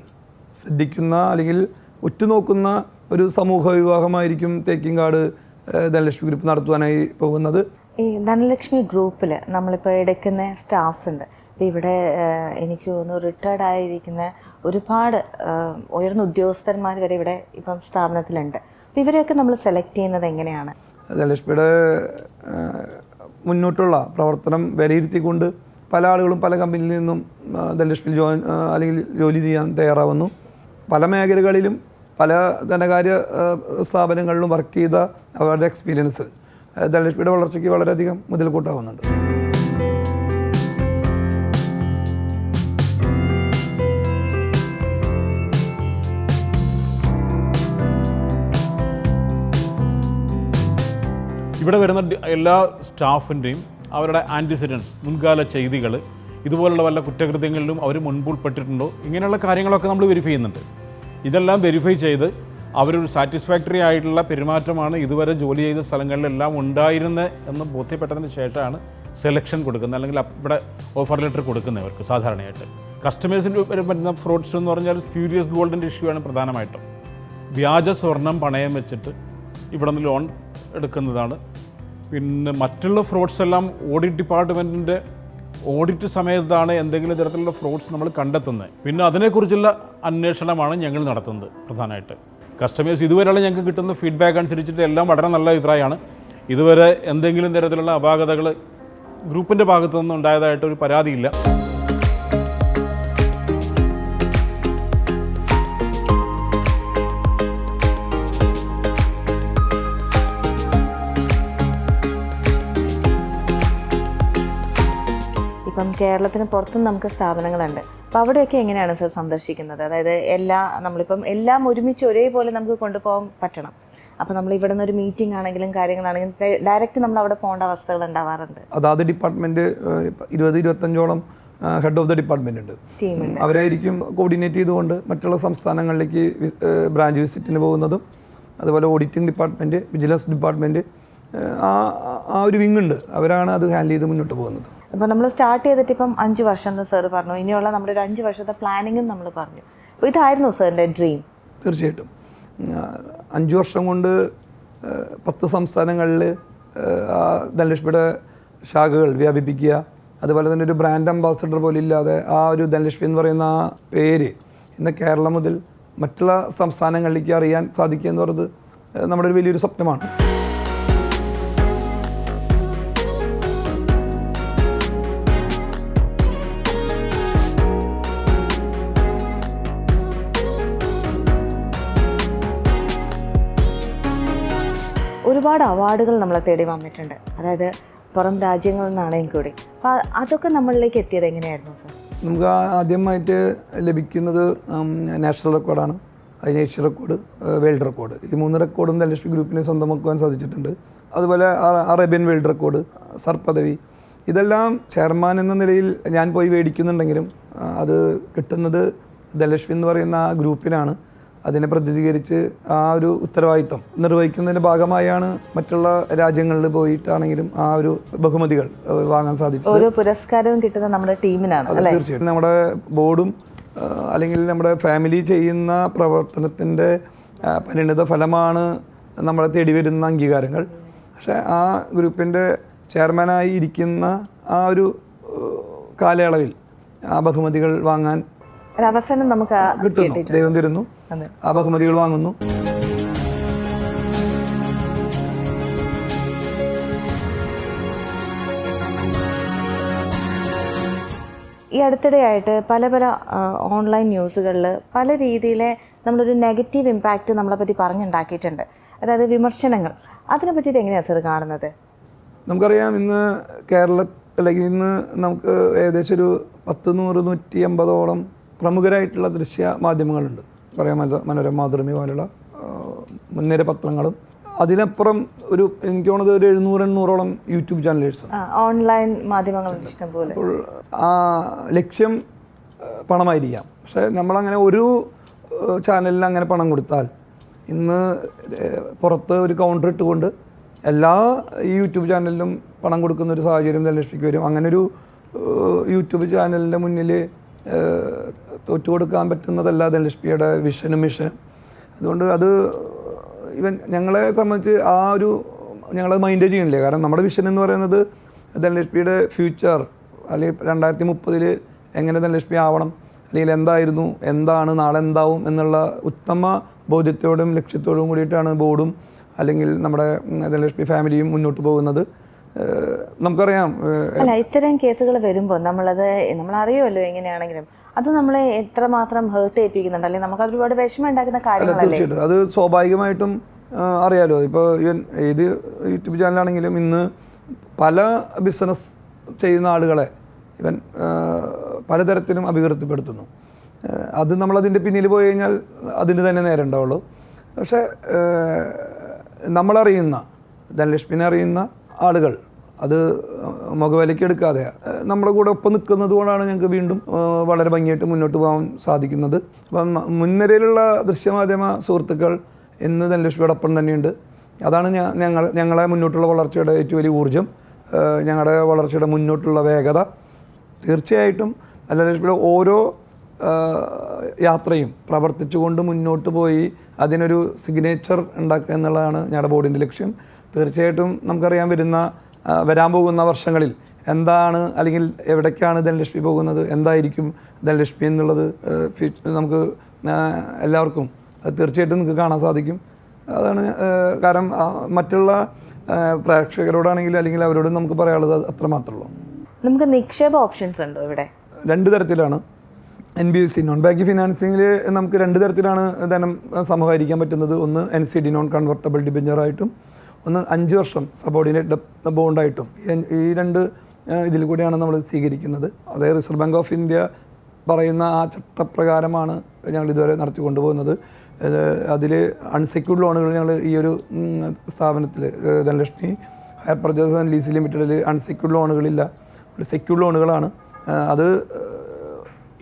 ശ്രദ്ധിക്കുന്ന അല്ലെങ്കിൽ ഉറ്റുനോക്കുന്ന ഒരു സമൂഹ വിവാഹമായിരിക്കും തേക്കിൻകാട് ധനലക്ഷ്മി ഗ്രൂപ്പ് നടത്തുവാനായി പോകുന്നത്. ഈ ധനലക്ഷ്മി ഗ്രൂപ്പിൽ നമ്മളിപ്പോൾ എടുക്കുന്ന സ്റ്റാഫ്സ് ഉണ്ട്. അപ്പോൾ ഇവിടെ എനിക്ക് തോന്നുന്നു റിട്ടയർഡ് ആയിരിക്കുന്ന ഒരുപാട് ഉയർന്ന ഉദ്യോഗസ്ഥന്മാർ വരെ ഇവിടെ ഇപ്പം സ്ഥാപനത്തിലുണ്ട്. അപ്പോൾ ഇവരെയൊക്കെ നമ്മൾ സെലക്ട് ചെയ്യുന്നത് എങ്ങനെയാണ്? ധനലക്ഷ്മിയുടെ മുന്നോട്ടുള്ള പ്രവർത്തനം വിലയിരുത്തിക്കൊണ്ട് പല ആളുകളും പല കമ്പനിയിൽ നിന്നും ധനലക്ഷ്മിയിൽ അല്ലെങ്കിൽ ജോലി ചെയ്യാൻ തയ്യാറാവുന്നു. പല മേഖലകളിലും പല ധനകാര്യ സ്ഥാപനങ്ങളിലും വർക്ക് ചെയ്ത അവരുടെ എക്സ്പീരിയൻസ് ധനലക്ഷ്മിയുടെ വളർച്ചയ്ക്ക് വളരെയധികം മുതൽക്കൂട്ടാവുന്നുണ്ട്. ഇവിടെ വരുന്ന എല്ലാ സ്റ്റാഫിൻ്റെയും അവരുടെ ആൻറ്റിസിഡൻസ്, മുൻകാല ചെയ്തികൾ, ഇതുപോലുള്ള വല്ല കുറ്റകൃത്യങ്ങളിലും അവർ മുൻപുൾപ്പെട്ടിട്ടുണ്ടോ, ഇങ്ങനെയുള്ള കാര്യങ്ങളൊക്കെ നമ്മൾ വെരിഫൈ ചെയ്യുന്നുണ്ട്. ഇതെല്ലാം വെരിഫൈ ചെയ്ത് അവരൊരു സാറ്റിസ്ഫാക്ടറി ആയിട്ടുള്ള പെരുമാറ്റമാണ് ഇതുവരെ ജോലി ചെയ്ത സ്ഥലങ്ങളിലെല്ലാം ഉണ്ടായിരുന്നത് എന്ന് ബോധ്യപ്പെട്ടതിന് ശേഷമാണ് സെലക്ഷൻ കൊടുക്കുന്നത്, അല്ലെങ്കിൽ ഇവിടെ ഓഫർ ലെറ്റർ കൊടുക്കുന്നവർക്ക്. സാധാരണയായിട്ട് കസ്റ്റമേഴ്സിൻ്റെ വരുന്ന ഫ്രോഡ്സ് എന്ന് പറഞ്ഞാൽ സ്പ്യൂരിയസ് ഗോൾഡിൻ്റെ ഇഷ്യൂ ആണ് പ്രധാനമായിട്ടും. വ്യാജ സ്വർണം പണയം വെച്ചിട്ട് ഇവിടെ നിന്ന് ലോൺ എടുക്കുന്നതാണ്. പിന്നെ മറ്റുള്ള ഫ്രോഡ്സ് എല്ലാം ഓഡിറ്റ് ഡിപ്പാർട്ട്മെൻറ്റിൻ്റെ ഓഡിറ്റ് സമയത്താണ് എന്തെങ്കിലും തരത്തിലുള്ള ഫ്രോഡ്സ് നമ്മൾ കണ്ടെത്തുന്നത്. പിന്നെ അതിനെക്കുറിച്ചുള്ള അന്വേഷണമാണ് ഞങ്ങൾ നടത്തുന്നത് പ്രധാനമായിട്ട്. കസ്റ്റമേഴ്സ് ഇതുവരെയുള്ള ഞങ്ങൾക്ക് കിട്ടുന്ന ഫീഡ്ബാക്ക് അനുസരിച്ചിട്ട് എല്ലാം വളരെ നല്ല അഭിപ്രായമാണ്. ഇതുവരെ എന്തെങ്കിലും തരത്തിലുള്ള അപാകതകൾ ഗ്രൂപ്പിൻ്റെ ഭാഗത്തു നിന്നും ഉണ്ടായതായിട്ടൊരു പരാതിയില്ല. ഇപ്പം കേരളത്തിന് പുറത്തും നമുക്ക് സ്ഥാപനങ്ങളുണ്ട്. അപ്പോൾ അവിടെയൊക്കെ എങ്ങനെയാണ് സർ സന്ദർശിക്കുന്നത്? അതായത് നമ്മളിപ്പം എല്ലാം ഒരുമിച്ച് ഒരേപോലെ നമുക്ക് കൊണ്ടുപോകാൻ പറ്റണം. അപ്പോൾ നമ്മൾ ഇവിടെ നിന്നൊരു മീറ്റിംഗ് ആണെങ്കിലും കാര്യങ്ങളാണെങ്കിലും ഡയറക്റ്റ് നമ്മൾ അവിടെ പോകേണ്ട അവസ്ഥകൾ ഉണ്ടാവാറുണ്ട്. അതാത് ഡിപ്പാർട്ട്മെൻറ്റ് 20-25ഓളം ഹെഡ് ഓഫ് ദ ഡിപ്പാർട്ട്മെൻ്റ് ഉണ്ട്, ടീമുണ്ട്. അവരായിരിക്കും കോർഡിനേറ്റ് ചെയ്തുകൊണ്ട് മറ്റുള്ള സംസ്ഥാനങ്ങളിലേക്ക് ബ്രാഞ്ച് വിസിറ്റിന് പോകുന്നതും. അതുപോലെ ഓഡിറ്റിംഗ് ഡിപ്പാർട്ട്മെൻറ്റ്, വിജിലൻസ് ഡിപ്പാർട്ട്മെൻറ്റ്, ആ ഒരു വിങ് ഉണ്ട്. അവരാണ് അത് ഹാൻഡിൽ ചെയ്ത് മുന്നോട്ട് പോകുന്നത്. അപ്പോൾ നമ്മൾ സ്റ്റാർട്ട് ചെയ്തിട്ട് ഇപ്പം 5 വർഷം എന്ന് സാർ പറഞ്ഞു. ഇനിയുള്ള നമ്മുടെ ഒരു 5 വർഷത്തെ പ്ലാനിങ്ങും നമ്മൾ പറഞ്ഞു. അപ്പോൾ ഇതായിരുന്നു സാറിൻ്റെ ഡ്രീം? തീർച്ചയായിട്ടും. 5 വർഷം കൊണ്ട് 10 സംസ്ഥാനങ്ങളിൽ ധനലക്ഷ്മിയുടെ ശാഖകൾ വ്യാപിപ്പിക്കുക, അതുപോലെ തന്നെ ഒരു ബ്രാൻഡ് അംബാസഡർ പോലും ഇല്ലാതെ ആ ഒരു ധനലക്ഷ്മി എന്ന് പറയുന്ന ആ പേര് ഇന്ന് കേരളം മുതൽ മറ്റുള്ള സംസ്ഥാനങ്ങളിലേക്ക് അറിയാൻ സാധിക്കുക എന്ന് പറയുന്നത് നമ്മുടെ ഒരു വലിയൊരു സ്വപ്നമാണ്. ഒരുപാട് അവാർഡുകൾ നമ്മളെ തേടി വന്നിട്ടുണ്ട്, അതായത് പുറം രാജ്യങ്ങളിൽ നിന്നാണെങ്കിൽ കൂടി. അപ്പോൾ അതൊക്കെ നമ്മളിലേക്ക് എത്തിയത് എങ്ങനെയായിരുന്നു സർ? നമുക്ക് ആദ്യമായിട്ട് ലഭിക്കുന്നത് നാഷണൽ റെക്കോർഡാണ്, അതിന് ഏഷ്യൻ റെക്കോർഡ്, വേൾഡ് റെക്കോർഡ്. ഈ 3 റെക്കോർഡും ധനലക്ഷ്മി ഗ്രൂപ്പിനെ സ്വന്തമാക്കുവാൻ സാധിച്ചിട്ടുണ്ട്. അതുപോലെ അറേബ്യൻ വേൾഡ് റെക്കോർഡ്, സർ പദവി, ഇതെല്ലാം ചെയർമാൻ എന്ന നിലയിൽ ഞാൻ പോയി മേടിക്കുന്നുണ്ടെങ്കിലും അത് കിട്ടുന്നത് ധനലക്ഷ്മി എന്ന് പറയുന്ന ആ ഗ്രൂപ്പിനാണ്. അതിനെ പ്രതിനിധീകരിച്ച് ആ ഒരു ഉത്തരവാദിത്വം നിർവഹിക്കുന്നതിൻ്റെ ഭാഗമായാണ് മറ്റുള്ള രാജ്യങ്ങളിൽ പോയിട്ടാണെങ്കിലും ആ ഒരു ബഹുമതികൾ വാങ്ങാൻ സാധിച്ചത്. ഓരോ പുരസ്കാരവും കിട്ടുന്നത് നമ്മുടെ ടീമിനാണ്. തീർച്ചയായിട്ടും നമ്മുടെ ബോർഡും അല്ലെങ്കിൽ നമ്മുടെ ഫാമിലി ചെയ്യുന്ന പ്രവർത്തനത്തിൻ്റെ പരിണിത ഫലമാണ് നമ്മളെ തേടി വരുന്ന അംഗീകാരങ്ങൾ. പക്ഷേ ആ ഗ്രൂപ്പിൻ്റെ ചെയർമാനായി ഇരിക്കുന്ന ആ ഒരു കാലയളവിൽ ആ ബഹുമതികൾ വാങ്ങാൻ ഒരവസരം നമുക്ക് കിട്ടുന്നു, ദൈവം തരുന്നു, ആ ബഹുമതികൾ വാങ്ങുന്നു. ഈ അടുത്തിടെയായിട്ട് പല പല ഓൺലൈൻ ന്യൂസുകളിൽ പല രീതിയിലെ നമ്മളൊരു നെഗറ്റീവ് ഇമ്പാക്റ്റ് നമ്മളെ പറ്റി പറഞ്ഞുണ്ടാക്കിയിട്ടുണ്ട്, അതായത് വിമർശനങ്ങൾ. അതിനെ പറ്റിയിട്ട് എങ്ങനെയാണ് സർ കാണുന്നത്? നമുക്കറിയാം, ഇന്ന് കേരളത്തിലേക്ക് ഇന്ന് നമുക്ക് ഏകദേശം ഒരു 100-150ഓളം പ്രമുഖരായിട്ടുള്ള ദൃശ്യ മാധ്യമങ്ങളുണ്ട്. പറയാം, മനോരമ, മാതൃഭൂമി പോലുള്ള മുൻനിര പത്രങ്ങളും. അതിനപ്പുറം എനിക്ക് തോന്നുന്നത് ഒരു 700-800ഓളം യൂട്യൂബ് ചാനലേഴ്സും ഓൺലൈൻ മാധ്യമങ്ങൾ ഇഷ്ടം പോലെ. അപ്പോൾ ആ ലക്ഷ്യം പണമായിരിക്കാം. പക്ഷേ നമ്മളങ്ങനെ ഒരു ചാനലിന് അങ്ങനെ പണം കൊടുത്താൽ ഇന്ന് പുറത്ത് ഒരു കൗണ്ടർ ഇട്ടുകൊണ്ട് എല്ലാ യൂട്യൂബ് ചാനലിലും പണം കൊടുക്കുന്ന ഒരു സാഹചര്യം ധനലക്ഷ്മിക്ക് വരും. അങ്ങനൊരു യൂട്യൂബ് ചാനലിൻ്റെ മുന്നിൽ തോറ്റുകൊടുക്കാൻ പറ്റുന്നതല്ല ധനലക്ഷ്മിയുടെ വിഷനും മിഷനും. അതുകൊണ്ട് അത് ഞങ്ങളെ സംബന്ധിച്ച് ആ ഒരു ഞങ്ങളത് മൈൻഡ് ചെയ്യണില്ല. കാരണം നമ്മുടെ വിഷൻ എന്ന് പറയുന്നത് ധനലക്ഷ്മിയുടെ ഫ്യൂച്ചർ, അല്ലെങ്കിൽ 2030 എങ്ങനെ ധനലക്ഷ്മി ആവണം, അല്ലെങ്കിൽ എന്തായിരുന്നു, എന്താണ്, നാളെ എന്താവും എന്നുള്ള ഉത്തമ ബോധ്യത്തോടും ലക്ഷ്യത്തോടും കൂടിയിട്ടാണ് ബോർഡും അല്ലെങ്കിൽ നമ്മുടെ ധനലക്ഷ്മി ഫാമിലിയും മുന്നോട്ട് പോകുന്നത്. നമുക്കറിയാം, അല്ല, ഇത്തരം കേസുകൾ വരുമ്പോൾ നമ്മളറിയുമല്ലോ എങ്ങനെയാണെങ്കിലും അത് നമ്മളെ എത്രമാത്രം ഹേർട്ട് ചെയ്യിപ്പിക്കുന്നുണ്ട്, അല്ലെങ്കിൽ നമുക്ക് ഒരുപാട് വിഷമം ഉണ്ടാക്കുന്ന കാര്യങ്ങളല്ലേ? തീർച്ചയായിട്ടും അത് സ്വാഭാവികമായിട്ടും അറിയാലോ. ഇപ്പോൾ ഏത് യൂട്യൂബ് ചാനലാണെങ്കിലും ഇന്ന് പല ബിസിനസ് ചെയ്യുന്ന ആളുകളെ പലതരത്തിലും അഭിവൃദ്ധിപ്പെടുത്തുന്നു. അത് നമ്മളതിൻ്റെ പിന്നിൽ പോയി കഴിഞ്ഞാൽ അതിന് തന്നെ നേരം ഉണ്ടാവുള്ളൂ. പക്ഷേ നമ്മളറിയുന്ന ധനലക്ഷ്മിനെ അറിയുന്ന ആളുകൾ അത് മുഖവിലയ്ക്ക് എടുക്കാതെ നമ്മുടെ കൂടെ ഒപ്പം നിൽക്കുന്നത് കൊണ്ടാണ് ഞങ്ങൾക്ക് വീണ്ടും വളരെ ഭംഗിയായിട്ട് മുന്നോട്ട് പോകാൻ സാധിക്കുന്നത്. അപ്പം മുൻനിരയിലുള്ള ദൃശ്യമാധ്യമ സുഹൃത്തുക്കൾ ഇന്ന് ധനലക്ഷ്മിയോടൊപ്പം തന്നെയുണ്ട്. അതാണ് ഞങ്ങളെ മുന്നോട്ടുള്ള വളർച്ചയുടെ ഏറ്റവും വലിയ ഊർജ്ജം, ഞങ്ങളുടെ വളർച്ചയുടെ മുന്നോട്ടുള്ള വേഗത. തീർച്ചയായിട്ടും ധനലക്ഷ്മിയുടെ ഓരോ യാത്രയും പ്രവർത്തിച്ചുകൊണ്ട് മുന്നോട്ട് പോയി അതിനൊരു സിഗ്നേച്ചർ ഉണ്ടാക്കുക എന്നുള്ളതാണ് ഞങ്ങളുടെ ബോർഡിൻ്റെ ലക്ഷ്യം. തീർച്ചയായിട്ടും നമുക്കറിയാൻ വരാൻ പോകുന്ന വർഷങ്ങളിൽ എന്താണ്, അല്ലെങ്കിൽ എവിടേക്കാണ് ധനലക്ഷ്മി പോകുന്നത്, എന്തായിരിക്കും ധനലക്ഷ്മി എന്നുള്ളത് നമുക്ക് എല്ലാവർക്കും തീർച്ചയായിട്ടും നിങ്ങൾക്ക് കാണാൻ സാധിക്കും. അതാണ് കാരണം മറ്റുള്ള പ്രേക്ഷകരോടാണെങ്കിലും അല്ലെങ്കിൽ അവരോടും നമുക്ക് പറയാനുള്ളത് അത്രമാത്രമുള്ളൂ. നമുക്ക് നിക്ഷേപ ഓപ്ഷൻസ് ഉണ്ടോ ഇവിടെ? 2 തരത്തിലാണ്. NBFC നോൺ ബാങ്കിങ് ഫിനാൻസിങ്ങിൽ നമുക്ക് 2 തരത്തിലാണ് ധനം സമാഹരിക്കാൻ പറ്റുന്നത്. ഒന്ന് NCD നോൺ കൺവെർട്ടബിൾ ഡിബഞ്ചറായിട്ടും, ഒന്ന് 5 വർഷം സബോർഡിനേറ്റ് ബോണ്ടായിട്ടും. ഈ 2 ഇതിൽ കൂടിയാണ് നമ്മൾ സ്വീകരിക്കുന്നത്. അതായത് റിസർവ് ബാങ്ക് ഓഫ് ഇന്ത്യ പറയുന്ന ആ ചട്ടപ്രകാരമാണ് ഞങ്ങൾ ഇതുവരെ നടത്തിക്കൊണ്ടുപോകുന്നത്. അതിൽ അൺസെക്യൂർഡ് ലോണുകൾ ഞങ്ങൾ ഈ ഒരു സ്ഥാപനത്തിൽ Dhanalakshmi hire purchase and lease ലിമിറ്റഡിൽ അൺസെക്യൂർഡ് ലോണുകളില്ല, സെക്യൂർഡ് ലോണുകളാണ്. അത്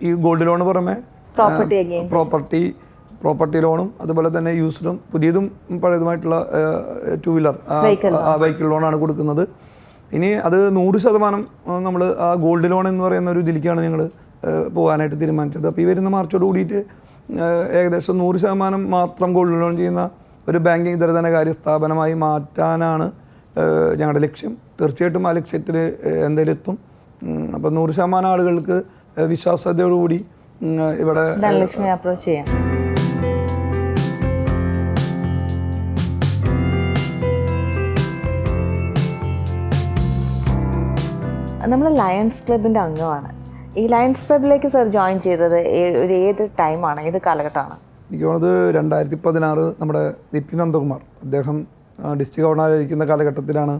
ഈ ഗോൾഡ് ലോണ് പുറമെ പ്രോപ്പർട്ടി ലോണും അതുപോലെ തന്നെ യൂസ്ഡും പുതിയതും പഴയതുമായിട്ടുള്ള 2 വീലർ വെഹിക്കിൾ ലോണാണ് കൊടുക്കുന്നത്. ഇനി അത് 100% നമ്മൾ ആ ഗോൾഡ് ലോൺ എന്ന് പറയുന്ന ഒരു ഇതിലേക്കാണ് ഞങ്ങൾ പോകാനായിട്ട് തീരുമാനിച്ചത്. അപ്പോൾ ഈ വരുന്ന മാർച്ചോട് കൂടിയിട്ട് ഏകദേശം 100% മാത്രം ഗോൾഡ് ലോൺ ചെയ്യുന്ന ഒരു ബാങ്കിങ് ധനകാര്യ സ്ഥാപനമായി മാറ്റാനാണ് ഞങ്ങളുടെ ലക്ഷ്യം. തീർച്ചയായിട്ടും ആ ലക്ഷ്യത്തിൽ എന്തായാലും എത്തും. അപ്പോൾ 100% ആളുകൾക്ക് വിശ്വാസ്യതയോടുകൂടി ഇവിടെ ധനലക്ഷ്മി അപ്രോച്ച് ചെയ്യാം. നമ്മൾ ലയൺസ് ക്ലബിൻ്റെ അംഗമാണ്. ഈ ലയൺസ് ക്ലബിലേക്ക് സർ ജോയിൻ ചെയ്തത് ഏത് ടൈമാണ്, ഏത് കാലഘട്ടമാണ്? എനിക്ക് തോന്നുന്നത് 2016 നമ്മുടെ VP നന്ദകുമാർ അദ്ദേഹം ഡിസ്ട്രിക്ട് ഗവർണറായിരിക്കുന്ന കാലഘട്ടത്തിലാണ്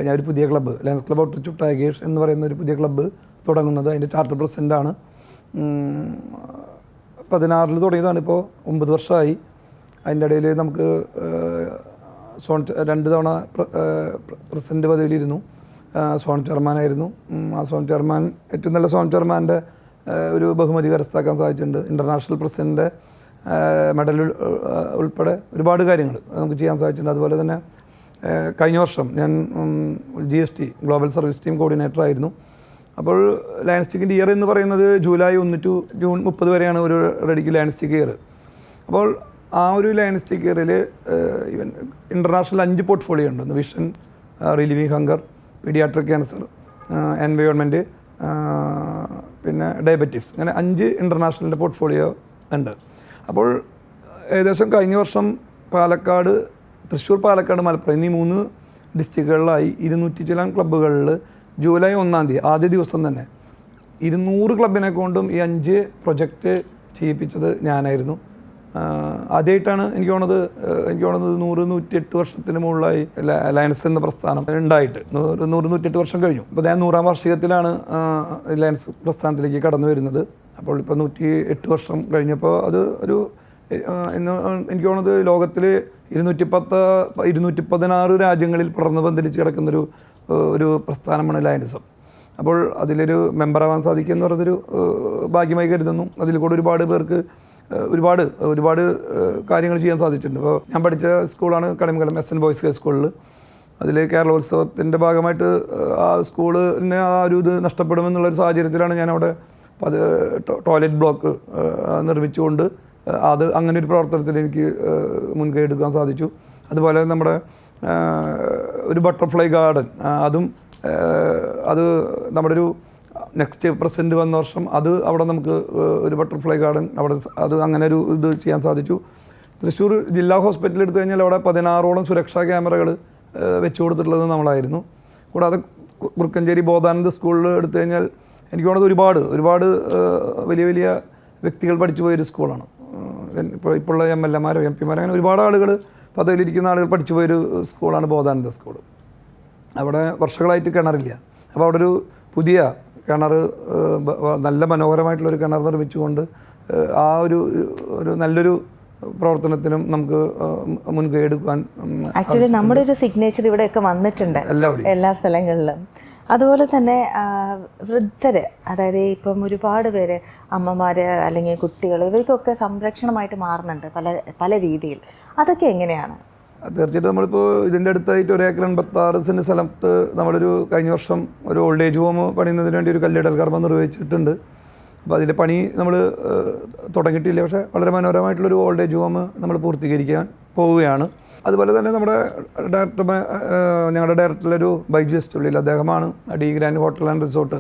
ഞാനൊരു പുതിയ club Lions club of Trichur Tigers എന്ന് പറയുന്ന ഒരു പുതിയ ക്ലബ്ബ് തുടങ്ങുന്നത്. അതിൻ്റെ ചാർട്ടർ പ്രസിഡൻ്റാണ്. 16 തുടങ്ങിയതാണ്, ഇപ്പോൾ 9 വർഷമായി. അതിൻ്റെ ഇടയിൽ നമുക്ക് 2 തവണ പ്രസിഡൻറ്റ് പദവിയിലിരുന്നു. സോൺ ചെയർമാനായിരുന്നു. ആ സോൺ ചെയർമാൻ ഏറ്റവും നല്ല സോൺ ചെയർമാൻ്റെ ഒരു ബഹുമതി കരസ്ഥമാക്കാൻ സാധിച്ചിട്ടുണ്ട്. ഇൻ്റർനാഷണൽ പ്രസിഡൻ്റ് മെഡൽ ഉൾപ്പെടെ ഒരുപാട് കാര്യങ്ങൾ നമുക്ക് ചെയ്യാൻ സാധിച്ചിട്ടുണ്ട്. അതുപോലെ തന്നെ കഴിഞ്ഞ വർഷം ഞാൻ GST global service team coordinator ആയിരുന്നു. അപ്പോൾ ലയൺസ് സ്റ്റിക്കിൻ്റെ ഇയർ എന്ന് പറയുന്നത് ജൂലൈ 1 to ജൂൺ 30 വരെയാണ് ഒരു റെഡിക്ക് ലയൺസ് സ്റ്റിക്ക് ഇയർ. അപ്പോൾ ആ ഒരു ലയൺസ് സ്റ്റിക്ക് ഇയറിൽ ഈവൻ ഇൻ്റർനാഷണൽ 5 പോർട്ട്ഫോളിയോ ഉണ്ട്. Vision, relieving hunger, paediatric cancer, environment, പിന്നെ ഡയബറ്റീസ്, അങ്ങനെ 5 ഇൻ്റർനാഷണലിൻ്റെ പോർട്ട്ഫോളിയോ ഉണ്ട്. അപ്പോൾ ഏകദേശം കഴിഞ്ഞ വർഷം പാലക്കാട്, തൃശ്ശൂർ, പാലക്കാട്, മലപ്പുറം എന്നീ 3 ഡിസ്ട്രിക്റ്റുകളിലായി 200 ചില ക്ലബ്ബുകളിൽ ജൂലൈ 1-ാം തീയതി ആദ്യ ദിവസം തന്നെ 200 ക്ലബിനെ കൊണ്ടും ഈ 5 പ്രൊജക്റ്റ് ചെയ്യിപ്പിച്ചത് ഞാനായിരുന്നു. ആദ്യമായിട്ടാണ് എനിക്ക് തോന്നുന്നത് 100-108 വർഷത്തിന് മുകളിലായി ലയൺസ് എന്ന പ്രസ്ഥാനം ഉണ്ടായിട്ട്. 100-108 വർഷം കഴിഞ്ഞു. ഇപ്പോൾ ഞാൻ 100-ാം വാർഷികത്തിലാണ് ലയൺസ് പ്രസ്ഥാനത്തിലേക്ക് കടന്നു വരുന്നത്. അപ്പോൾ ഇപ്പോൾ 108 വർഷം കഴിഞ്ഞപ്പോൾ അത് ഒരു എനിക്ക് തോന്നുന്നത് ലോകത്തിൽ 216 രാജ്യങ്ങളിൽ പടർന്നു പന്തലിച്ച് കിടക്കുന്നൊരു പ്രസ്ഥാനമാണ് ലയൺസം. അപ്പോൾ അതിലൊരു മെമ്പറാവാൻ സാധിക്കുക എന്ന് പറയുന്നൊരു ഭാഗ്യമായി കരുതുന്നു. അതിൽ കൂടെ ഒരുപാട് പേർക്ക് ഒരുപാട് കാര്യങ്ങൾ ചെയ്യാൻ സാധിച്ചിട്ടുണ്ട്. ഇപ്പോൾ ഞാൻ പഠിച്ച സ്കൂളാണ് കണിമംഗലം SN ബോയ്സ് ഹൈ സ്കൂളിൽ. അതിൽ കേരളോത്സവത്തിൻ്റെ ഭാഗമായിട്ട് ആ സ്കൂളിന് ആ ഒരു ഇത് നഷ്ടപ്പെടുമെന്നുള്ളൊരു സാഹചര്യത്തിലാണ് ഞാനവിടെ ടോയ്ലറ്റ് ബ്ലോക്ക് നിർമ്മിച്ചുകൊണ്ട് അങ്ങനെ ഒരു പ്രവർത്തനത്തിൽ എനിക്ക് മുൻകൈ എടുക്കാൻ സാധിച്ചു. അതുപോലെ നമ്മുടെ ഒരു ബട്ടർഫ്ലൈ ഗാർഡൻ, അത് നമ്മുടെ ഒരു നെക്സ്റ്റ് പ്രസിഡന്റ് വന്ന വർഷം അവിടെ നമുക്ക് ഒരു ബട്ടർഫ്ലൈ ഗാർഡൻ അത് അങ്ങനെ ഒരു ഇത് ചെയ്യാൻ സാധിച്ചു. തൃശ്ശൂർ ജില്ലാ ഹോസ്പിറ്റൽ എടുത്തു കഴിഞ്ഞാൽ അവിടെ 16ഓളം സുരക്ഷാ ക്യാമറകൾ വെച്ചു കൊടുത്തിട്ടുള്ളത് നമ്മളായിരുന്നു. കൂടാതെ കുറുക്കഞ്ചേരി ബോധാനന്ദ സ്കൂളിൽ എടുത്തു കഴിഞ്ഞാൽ എനിക്ക് തോന്നുന്നത് ഒരുപാട് വലിയ വ്യക്തികൾ പഠിച്ചു പോയൊരു സ്കൂളാണ്. ഇപ്പോഴുള്ള MLA-മാരോ MP-മാരോ അങ്ങനെ ഒരുപാട് ആളുകൾ, പദവിയിലിരിക്കുന്ന ആളുകൾ പഠിച്ചു പോയൊരു സ്കൂളാണ് ബോധാനന്ദ സ്കൂൾ. അവിടെ വർഷങ്ങളായിട്ട് കിണറില്ല. അപ്പോൾ അവിടെ ഒരു പുതിയ കിണർ, നല്ല മനോഹരമായിട്ടുള്ളൊരു കിണർ നിർമ്മിച്ചുകൊണ്ട് ആ ഒരു നല്ലൊരു പ്രവർത്തനത്തിനും നമുക്ക് മുൻകൈ എടുക്കാൻ ആക്ച്വലി നമ്മുടെ ഒരു സിഗ്നേച്ചർ ഇവിടെയൊക്കെ വന്നിട്ടുണ്ട് എല്ലാ സ്ഥലങ്ങളിലും. അതുപോലെ തന്നെ വൃദ്ധര്, അതായത് ഇപ്പം ഒരുപാട് പേര് അമ്മമാർ അല്ലെങ്കിൽ കുട്ടികൾ, ഇവർക്കൊക്കെ സംരക്ഷണമായിട്ട് മാറുന്നുണ്ട് പല രീതിയിൽ. അതൊക്കെ എങ്ങനെയാണ്? തീർച്ചയായിട്ടും നമ്മളിപ്പോൾ ഇതിൻ്റെ അടുത്തായിട്ട് 1 ഏക്കർ 86 സെൻറ്റ് സ്ഥലത്ത് നമ്മളൊരു കഴിഞ്ഞ വർഷം ഒരു ഓൾഡ് ഏജ് ഹോം പണിയുന്നതിന് വേണ്ടി ഒരു കല്ലിടൽ കർമ്മം നിർവഹിച്ചിട്ടുണ്ട്. അപ്പോൾ അതിൻ്റെ പണി നമ്മൾ തുടങ്ങിയിട്ടില്ല. പക്ഷേ വളരെ മനോഹരമായിട്ടുള്ളൊരു ഓൾഡ് ഏജ് ഹോം നമ്മൾ പൂർത്തീകരിക്കാൻ പോവുകയാണ്. അതുപോലെ തന്നെ നമ്മുടെ ഞങ്ങളുടെ ഡയറക്ടറിലൊരു ബൈജു എസ്റ്റുള്ളിൽ, അദ്ദേഹമാണ് D grand hotel and resort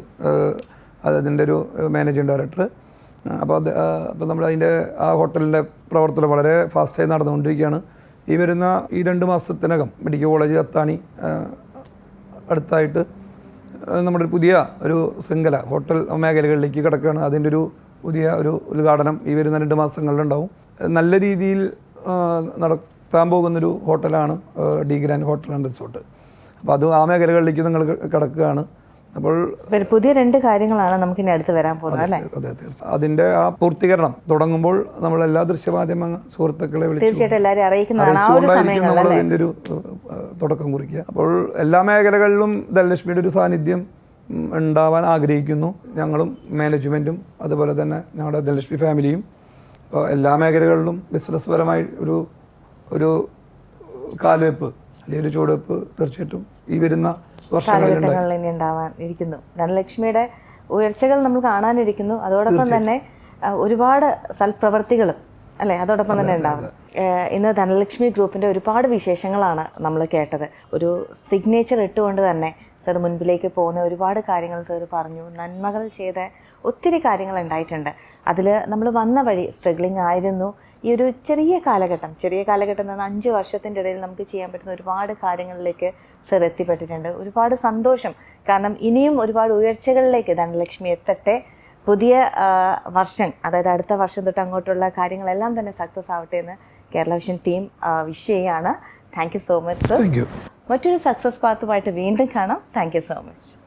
അതിൻ്റെ ഒരു മാനേജിങ് ഡയറക്ടർ. അപ്പോൾ നമ്മൾ ആ ഹോട്ടലിൻ്റെ പ്രവർത്തനം വളരെ ഫാസ്റ്റായി നടന്നുകൊണ്ടിരിക്കുകയാണ്. ഈ 2 മാസത്തിനകം മെഡിക്കൽ കോളേജ് അത്താണി അടുത്തായിട്ട് നമ്മുടെ ഒരു പുതിയ ഒരു ശൃംഖല ഹോട്ടൽ മേഖലകളിലേക്ക് കിടക്കുകയാണ്. അതിൻ്റെ ഒരു പുതിയ ഉദ്ഘാടനം ഈ വരുന്ന 2 മാസങ്ങളിലുണ്ടാവും. നല്ല രീതിയിൽ നടത്താൻ പോകുന്നൊരു ഹോട്ടലാണ് D grand hotel and resort. അപ്പോൾ ആ മേഖലകളിലേക്ക് നിങ്ങൾ കിടക്കുകയാണ്. അപ്പോൾ പുതിയ 2 കാര്യങ്ങളാണ് നമുക്ക് ഇനി അടുത്ത് വരാൻ പോകുന്നത് അല്ലേ? അതെ, തീർച്ചയായും. അതിൻ്റെ ആ പൂർത്തീകരണം തുടങ്ങുമ്പോൾ നമ്മൾ എല്ലാ ദൃശ്യമാധ്യമ സുഹൃത്തുക്കളെ അറിയിച്ചുകൊണ്ടായിരിക്കും നമ്മൾ അതിൻ്റെ ഒരു തുടക്കം കുറിക്കുക. അപ്പോൾ എല്ലാ മേഖലകളിലും ധനലക്ഷ്മിയുടെ ഒരു സാന്നിധ്യം ഉണ്ടാവാൻ ആഗ്രഹിക്കുന്നു. ഞങ്ങളും മാനേജ്മെൻറ്റും അതുപോലെ തന്നെ ഞങ്ങളുടെ ധനലക്ഷ്മി ഫാമിലിയും. അപ്പോൾ എല്ലാ മേഖലകളിലും ബിസിനസ് പരമായി ഒരു കാൽവെപ്പ് അല്ലെങ്കിൽ ഒരു ചുവടുവെപ്പ് തീർച്ചയായിട്ടും ഈ വരുന്ന കാലഘട്ടങ്ങളിൽ ഇനി ഉണ്ടാവാൻ ഇരിക്കുന്നു. ധനലക്ഷ്മിയുടെ ഉയർച്ചകൾ നമ്മൾ കാണാനിരിക്കുന്നു. അതോടൊപ്പം തന്നെ ഒരുപാട് സൽപ്രവർത്തികളും അല്ലേ അതോടൊപ്പം തന്നെ ഉണ്ടാവും. ഇന്ന് ധനലക്ഷ്മി ഗ്രൂപ്പിൻ്റെ ഒരുപാട് വിശേഷങ്ങളാണ് നമ്മൾ കേട്ടത്. ഒരു സിഗ്നേച്ചർ ഇട്ടുകൊണ്ട് തന്നെ സാർ മുൻപിലേക്ക് പോകുന്ന ഒരുപാട് കാര്യങ്ങൾ സാർ പറഞ്ഞു. നന്മകൾ ചെയ്ത ഒത്തിരി കാര്യങ്ങൾ ഉണ്ടായിട്ടുണ്ട്. അതിൽ നമ്മൾ വന്ന വഴി സ്ട്രഗ്ലിംഗ് ആയിരുന്നു. ഈ ഒരു ചെറിയ കാലഘട്ടം എന്ന് പറഞ്ഞാൽ 5 വർഷത്തിൻ്റെ ഇടയിൽ നമുക്ക് ചെയ്യാൻ പറ്റുന്ന ഒരുപാട് കാര്യങ്ങളിലേക്ക് സർ എത്തിപ്പെട്ടിട്ടുണ്ട്. ഒരുപാട് സന്തോഷം. കാരണം ഇനിയും ഒരുപാട് ഉയർച്ചകളിലേക്ക് ധനലക്ഷ്മി എത്തട്ടെ. പുതിയ വർഷം, അതായത് അടുത്ത വർഷം തൊട്ട് അങ്ങോട്ടുള്ള കാര്യങ്ങളെല്ലാം തന്നെ സക്സസ് ആവട്ടെ എന്ന് കേരള വിഷൻ ടീം വിഷ് ചെയ്യാണ്. Thank you so much sir. Thank you. മറ്റൊരു സക്സസ് പാത്തുമായിട്ട് വീണ്ടും കാണാം. Thank you so much.